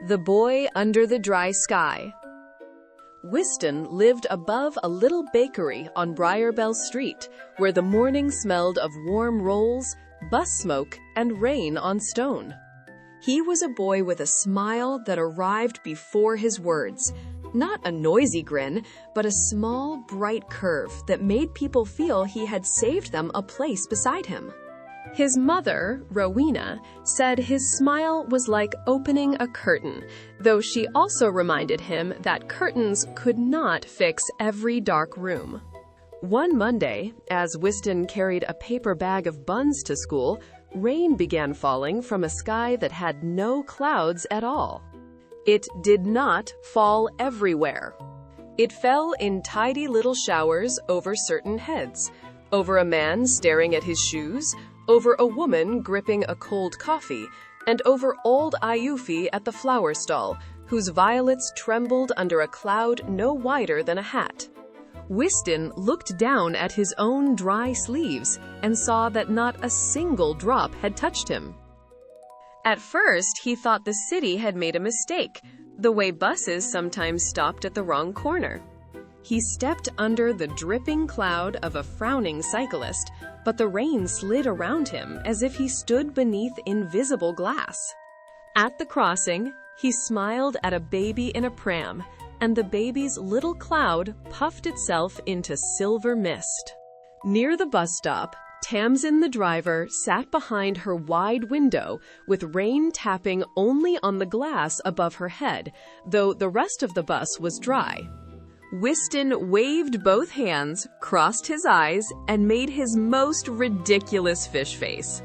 The Boy Under the Dry Sky. Wystan lived above a little bakery on Briarbell Street, where the morning smelled of warm rolls, bus smoke, and rain on stone. He was a boy with a smile that arrived before his words. Not a noisy grin, but a small, bright curve that made people feel he had saved them a place beside him. His mother, Rowena, said his smile was like opening a curtain, though she also reminded him that curtains could not fix every dark room. One Monday, as Wystan carried a paper bag of buns to school, rain began falling from a sky that had no clouds at all. It did not fall everywhere. It fell in tidy little showers over certain heads, over a man staring at his shoes, over a woman gripping a cold coffee, and over old Ayufi at the flower stall, whose violets trembled under a cloud no wider than a hat. Wystan looked down at his own dry sleeves and saw that not a single drop had touched him. At first, he thought the city had made a mistake, the way buses sometimes stopped at the wrong corner. He stepped under the dripping cloud of a frowning cyclist, but the rain slid around him as if he stood beneath invisible glass. At the crossing, he smiled at a baby in a pram, and the baby's little cloud puffed itself into silver mist. Near the bus stop, Tamsin the driver sat behind her wide window with rain tapping only on the glass above her head, though the rest of the bus was dry. Wystan waved both hands, crossed his eyes, and made his most ridiculous fish face.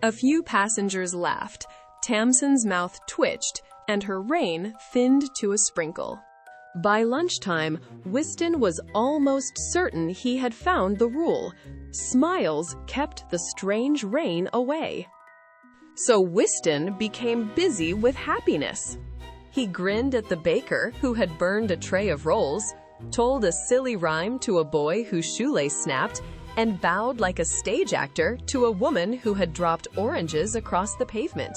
A few passengers laughed, Tamsin's mouth twitched, and her rain thinned to a sprinkle. By lunchtime, Wystan was almost certain he had found the rule. Smiles kept the strange rain away. So Wystan became busy with happiness. He grinned at the baker who had burned a tray of rolls, told a silly rhyme to a boy whose shoelace snapped, and bowed like a stage actor to a woman who had dropped oranges across the pavement.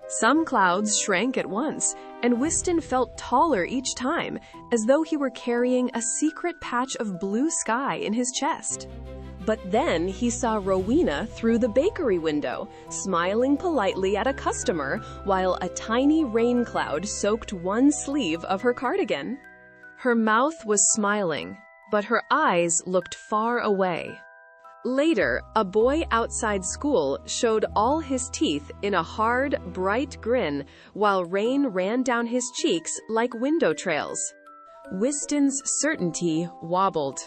Some clouds shrank at once, and Wystan felt taller each time, as though he were carrying a secret patch of blue sky in his chest. But then he saw Rowena through the bakery window, smiling politely at a customer while a tiny rain cloud soaked one sleeve of her cardigan. Her mouth was smiling, but her eyes looked far away. Later, a boy outside school showed all his teeth in a hard, bright grin while rain ran down his cheeks like window trails. Wystan's certainty wobbled.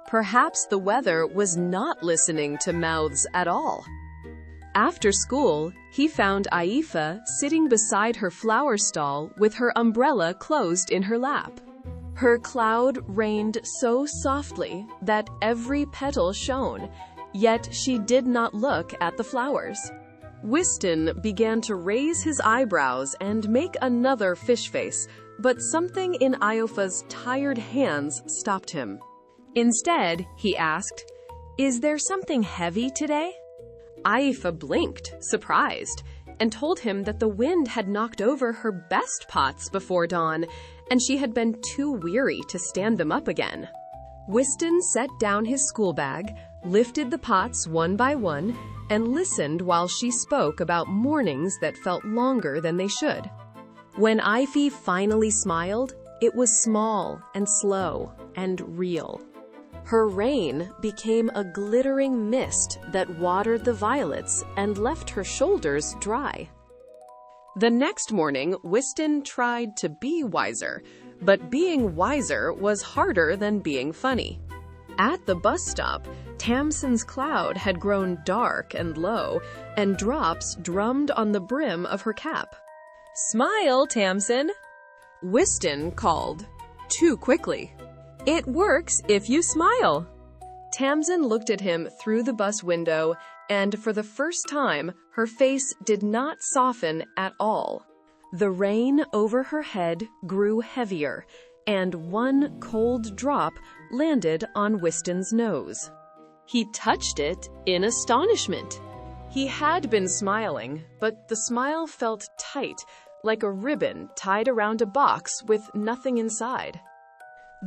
Perhaps the weather was not listening to mouths at all. After school, he found Aifa sitting beside her flower stall with her umbrella closed in her lap. Her cloud rained so softly that every petal shone, yet she did not look at the flowers. Wystan began to raise his eyebrows and make another fish face, but something in Aifa's tired hands stopped him. Instead, he asked, "Is there something heavy today?" Aifa blinked, surprised, and told him that the wind had knocked over her best pots before dawn, and she had been too weary to stand them up again. Wystan set down his school bag, lifted the pots one by one, and listened while she spoke about mornings that felt longer than they should. When Ivy finally smiled, it was small and slow and real. Her rain became a glittering mist that watered the violets and left her shoulders dry. The next morning, Wystan tried to be wiser, but being wiser was harder than being funny. At the bus stop, Tamsin's cloud had grown dark and low, and drops drummed on the brim of her cap. "Smile, Tamsin!" Wystan called, too quickly. "It works if you smile." Tamsin looked at him through the bus window, and for the first time, her face did not soften at all. The rain over her head grew heavier, and one cold drop landed on Wystan's nose. He touched it in astonishment. He had been smiling, but the smile felt tight, like a ribbon tied around a box with nothing inside.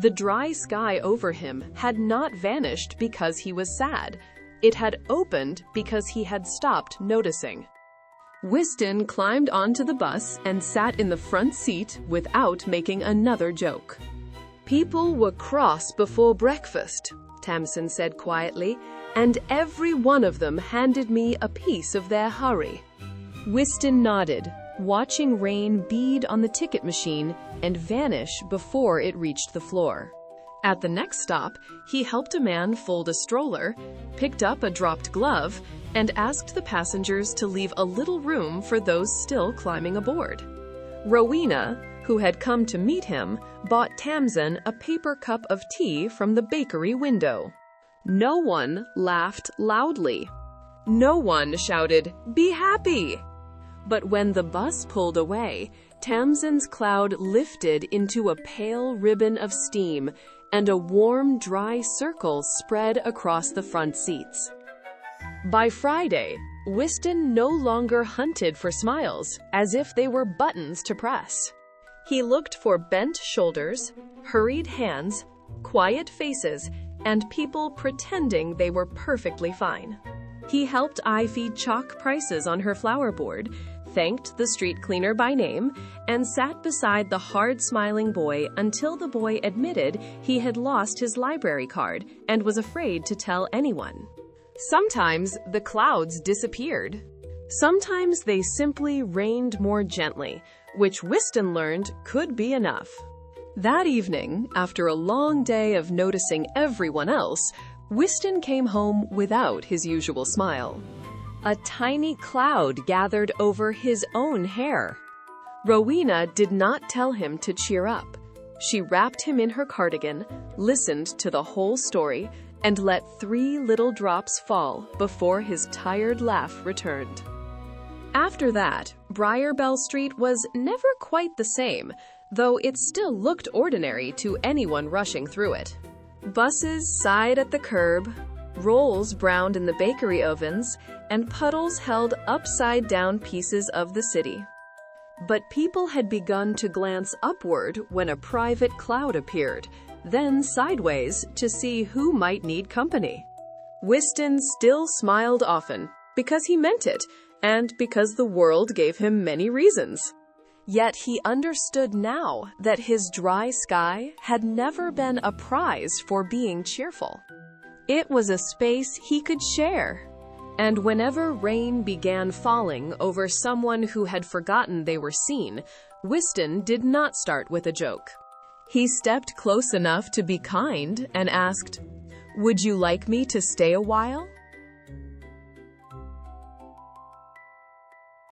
The dry sky over him had not vanished because he was sad. It had opened because he had stopped noticing. Wystan climbed onto the bus and sat in the front seat without making another joke. "People were cross before breakfast," Tamsin said quietly, "and every one of them handed me a piece of their hurry." Wystan nodded, watching rain bead on the ticket machine and vanish before it reached the floor. At the next stop, he helped a man fold a stroller, picked up a dropped glove, and asked the passengers to leave a little room for those still climbing aboard. Rowena, who had come to meet him, bought Tamsin a paper cup of tea from the bakery window. No one laughed loudly. No one shouted, "Be happy!" But when the bus pulled away, Tamsin's cloud lifted into a pale ribbon of steam, and a warm, dry circle spread across the front seats. By Friday, Wystan no longer hunted for smiles, as if they were buttons to press. He looked for bent shoulders, hurried hands, quiet faces, and people pretending they were perfectly fine. He helped Ivy chalk prices on her flower board, thanked the street cleaner by name, and sat beside the hard-smiling boy until the boy admitted he had lost his library card and was afraid to tell anyone. Sometimes the clouds disappeared. Sometimes they simply rained more gently, which Wystan learned could be enough. That evening, after a long day of noticing everyone else, Wystan came home without his usual smile. A tiny cloud gathered over his own hair. Rowena did not tell him to cheer up. She wrapped him in her cardigan, listened to the whole story, and let 3 little drops fall before his tired laugh returned. After that, Briarbell Street was never quite the same, though it still looked ordinary to anyone rushing through it. Buses sighed at the curb, rolls browned in the bakery ovens, and puddles held upside-down pieces of the city. But people had begun to glance upward when a private cloud appeared, then sideways to see who might need company. Wystan still smiled often, because he meant it, and because the world gave him many reasons. Yet he understood now that his dry sky had never been a prize for being cheerful. It was a space he could share. And whenever rain began falling over someone who had forgotten they were seen, Wystan did not start with a joke. He stepped close enough to be kind and asked, "Would you like me to stay a while?"